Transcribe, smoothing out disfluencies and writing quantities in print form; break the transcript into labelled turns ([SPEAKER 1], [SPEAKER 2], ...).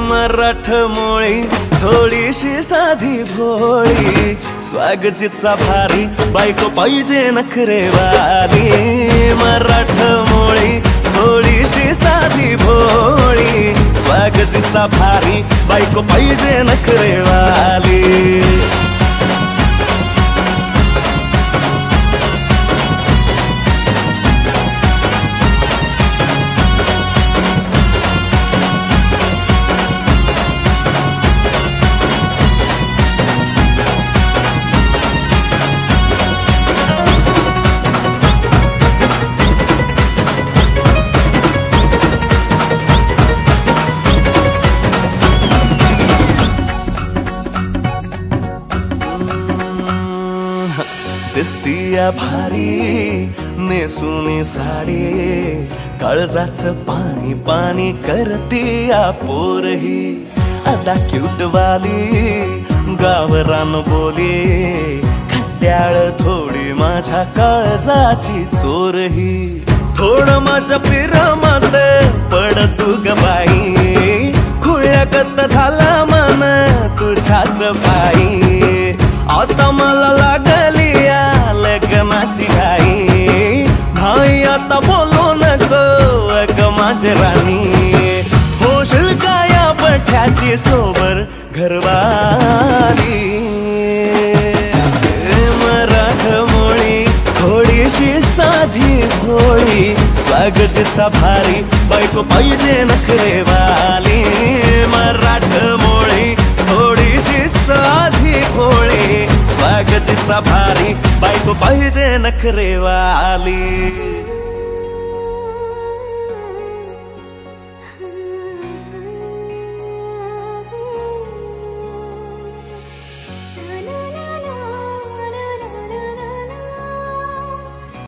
[SPEAKER 1] मराठमोळी थोडीशी साधी भोळी, स्वागतीचा भारी बायको पाहिजे नखरेवाली। मराठमोळी थोडीशी साधी भोळी, स्वागतीचा भारी बायको पाहिजे नखरेवाली। दिसतीया भारी नेसुनी साडी, काळजाच पाणी पाणी करतीया पोरही। अदा क्यूट वाली गावरान बोली, खट्याळ थोडी माझ्या काळजाची चोरही। थोडं माझ्या पिरामात पड तू ग बाई, खुळ्यागत झाला मन तुझ्याच पायी। आता मला लागली या लग्नाची घाई, भाई आता बोलू नको अग माझी राणी। होशील का या बठ्याची सोबर घरवाली। मराठमोळी थोडीशी साधी भोळी, स्वागतीचा भारी बायको पाहिजे नखरेवाली। मराठमोळी थोडीशी साधी भोळी, स्वागतीचा भारी बायको पाहिजे नखरेवाली।